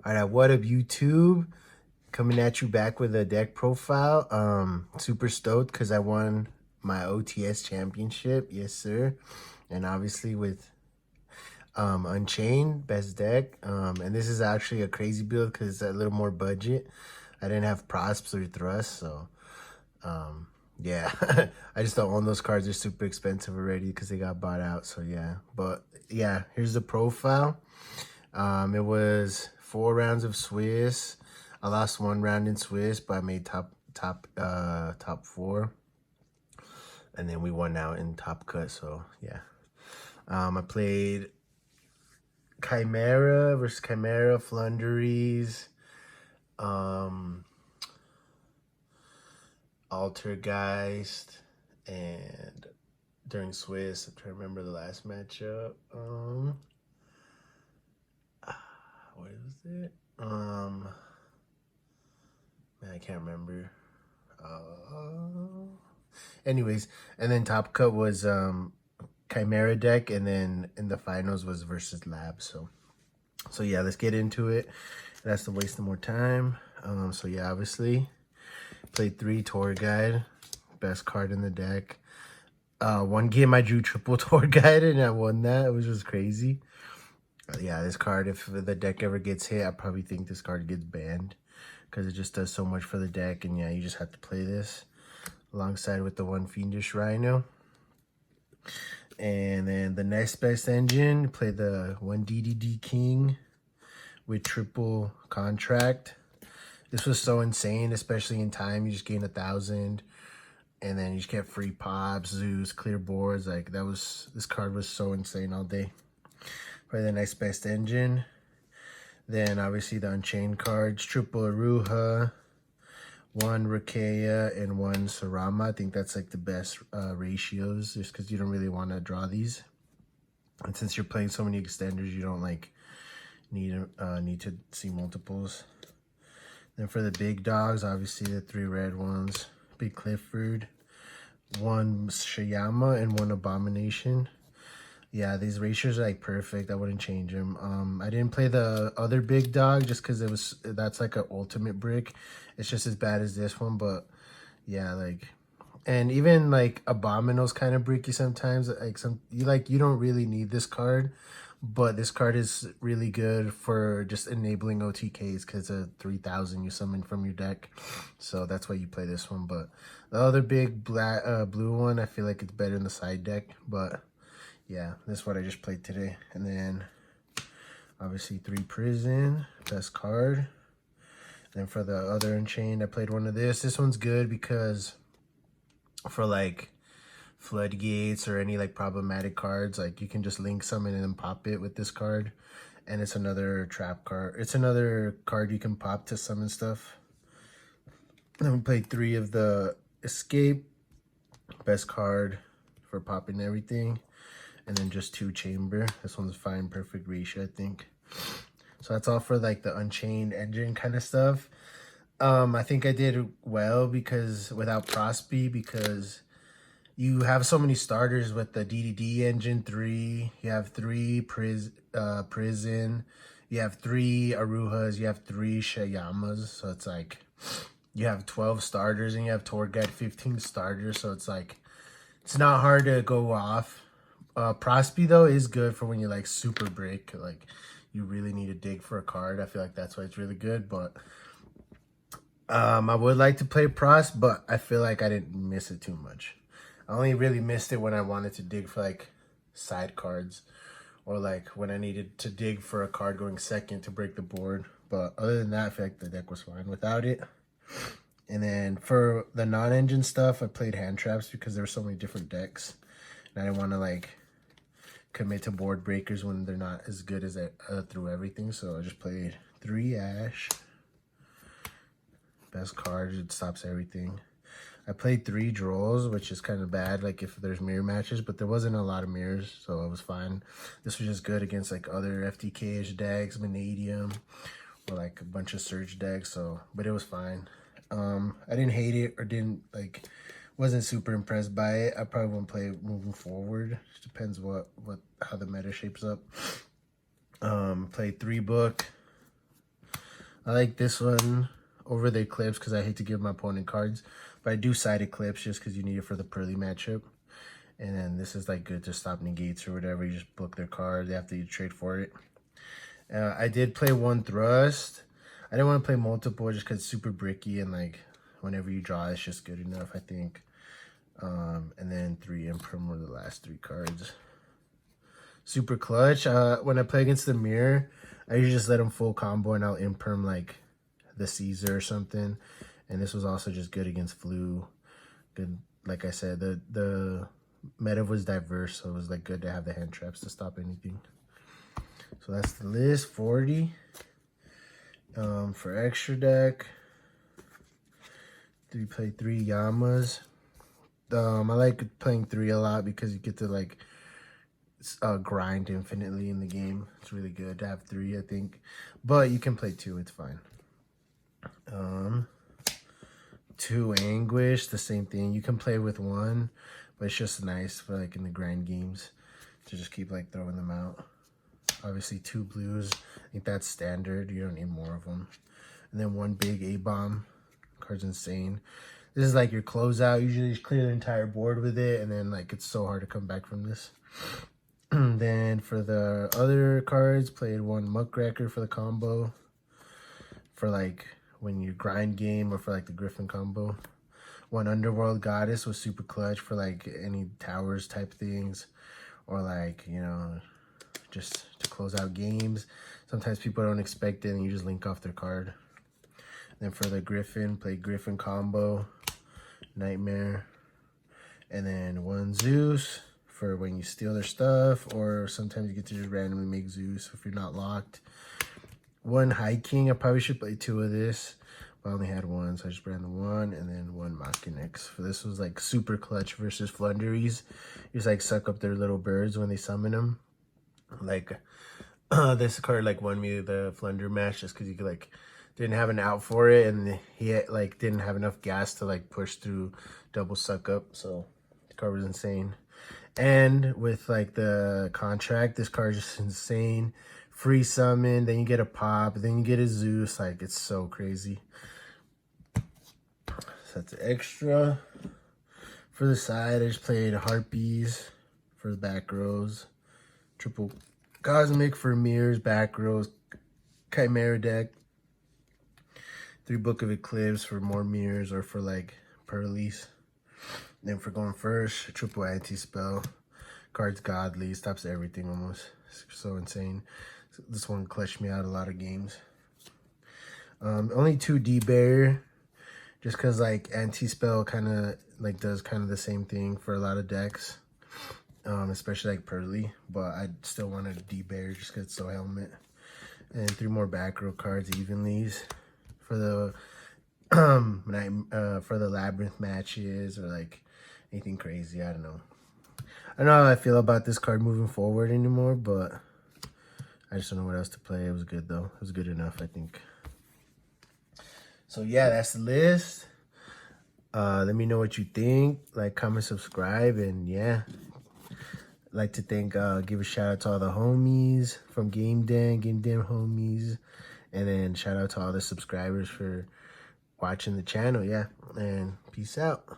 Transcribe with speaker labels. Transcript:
Speaker 1: All right, what up, YouTube? Coming at you back with a deck profile. Super stoked because I won my OTS championship, yes sir. And obviously with Unchained, best deck. And this is actually a crazy build because it's a little more budget. I didn't have prosps or thrust, so yeah. I just don't own those cards. They're super expensive already because they got bought out. So yeah, but yeah, here's the profile. It was 4 rounds of Swiss. I lost 1 round in Swiss, but I made top 4, and then we won out in top cut. So yeah, I played Chimera versus Chimera, floowandereeze, altergeist, and during Swiss, I'm trying to remember the last matchup. What was it? Man, I can't remember. Anyways, and then top cut was Chimera deck, and then in the finals was versus Lab. So yeah, let's get into it. That's to waste no more time. So yeah, obviously played 3 tour guide, best card in the deck. One game I drew triple tour guide and I won that, which was crazy. Yeah, this card, if the deck ever gets hit, I probably think this card gets banned because it just does so much for the deck. And yeah, you just have to play this alongside with the one Fiendish Rhino. And then the next best engine, play the 1 DDD King with triple contract. This was so insane, especially in time. You just gain 1,000, and then you just get free pops, Zeus, clear boards. Like this card was so insane all day. Probably the next best engine. Then obviously the Unchained cards, triple Aruha, 1 Rakea, and 1 Sarama. I think that's like the best ratios, just because you don't really want to draw these. And since you're playing so many extenders, you don't like need to see multiples. Then for the big dogs, obviously the 3 red ones, Big Clifford, 1 Shayama, and 1 Abomination. Yeah, these ratios are like perfect. I wouldn't change them. I didn't play the other big dog just because that's like an ultimate brick. It's just as bad as this one, but yeah, like, and even like Abominal's kind of bricky sometimes. Like you don't really need this card, but this card is really good for just enabling OTKs because of 3,000 you summon from your deck. So that's why you play this one. But the other big blue one, I feel like it's better in the side deck, but yeah, this is what I just played today. And then obviously 3 prison, best card. Then for the other Unchained, I played one of this. This one's good because for like floodgates or any like problematic cards, like you can just link summon and then pop it with this card. And it's another trap card. It's another card you can pop to summon stuff. Then we played 3 of the escape, best card for popping everything. And then just 2 chamber. This one's fine, perfect ratio, I think. So that's all for like the Unchained engine kind of stuff. I think I did well because without Prosby, because you have so many starters with the DDD engine 3. You have 3 prison. You have 3 Aruhas. You have 3 Shayamas. So it's like you have 12 starters and you have tour guide 15 starters. So it's like it's not hard to go off. Prosby though is good for when you like super break, like you really need to dig for a card. I feel like that's why it's really good. But I would like to play Pros, but I feel like I didn't miss it too much. I only really missed it when I wanted to dig for like side cards, or like when I needed to dig for a card going second to break the board. But other than that, I feel like the deck was fine without it. And then for the non-engine stuff, I played hand traps because there were so many different decks, and I didn't want to like commit to board breakers when they're not as good as I threw everything. So I just played 3 Ash, best card, it stops everything. I played 3 draws, which is kind of bad like if there's mirror matches, but there wasn't a lot of mirrors, so it was fine. This was just good against like other FTK-ish decks, Vanadium, or like a bunch of Surge decks. So but it was fine. I didn't hate it or didn't like wasn't super impressed by it. I probably won't play it moving forward. Just depends how the meta shapes up. Played 3 book, I like this one over the Eclipse because I hate to give my opponent cards. But I do side Eclipse just because you need it for the Pearly matchup. And then this is like good to stop negates or whatever. You just book their card after you trade for it. I did play one Thrust. I didn't want to play multiple just because it's super bricky and like whenever you draw, it's just good enough, I think. And then 3 Imperm were the last 3 cards. Super clutch. When I play against the Mirror, I usually just let them full combo and I'll Imperm like the Caesar or something. And this was also just good against Flu. Good, like I said, the meta was diverse, so it was like good to have the hand traps to stop anything. So that's the list. 40. For extra deck, we play 3 Yamas. I like playing 3 a lot because you get to like grind infinitely in the game. It's really good to have 3, I think. But you can play 2, it's fine. 2 Anguish, the same thing. You can play with 1, but it's just nice for like in the grind games to just keep like throwing them out. Obviously 2 blues, I think that's standard. You don't need more of them. And then 1 big A-bomb. Card's insane. This is like your closeout. Usually you clear the entire board with it, and then like it's so hard to come back from this. Then for the other cards, played 1 Muckracker for the combo. For like when you grind game or for like the Griffin combo. 1 Underworld Goddess was super clutch for like any towers type things. Or like, you know, just to close out games. Sometimes people don't expect it and you just link off their card. Then for the Griffin, play Griffin combo, Nightmare. And then 1 Zeus for when you steal their stuff, or sometimes you get to just randomly make Zeus if you're not locked. 1 High King, I probably should play 2 of this, but I only had 1, so I just ran the 1, and then 1 Machinex. For this was like super clutch versus floowandereeze. You just like suck up their little birds when they summon them. Like this card like won me the Flunder match just because you could like didn't have an out for it, and he had, like didn't have enough gas to like push through double suck up, so the card was insane. And with like the contract, this card is just insane. Free summon, then you get a pop, then you get a Zeus. Like it's so crazy. So that's extra. For the side, I just played Harpies for the back rows. Triple Cosmic for mirrors, back rows, Chimera deck. 3 Book of Eclipse for more mirrors or for like Pearlies. Then for going first, triple anti-spell. Card's godly, stops everything almost. It's so insane. This one clutched me out a lot of games. Only 2 D-Barrier. Just because like anti-spell kind of like does kind of the same thing for a lot of decks. Especially like Pearly, but I still wanted a D-Barrier just because it's so helmet. And 3 more back row cards, evenlies for the for the labyrinth matches or like anything crazy. I don't know. I don't know how I feel about this card moving forward anymore, but I just don't know what else to play. It was good though. It was good enough, I think. So yeah, that's the list. Let me know what you think. Like, comment, subscribe, and yeah. I'd like to give a shout out to all the homies from Game Den homies. And then shout out to all the subscribers for watching the channel. Yeah. And peace out.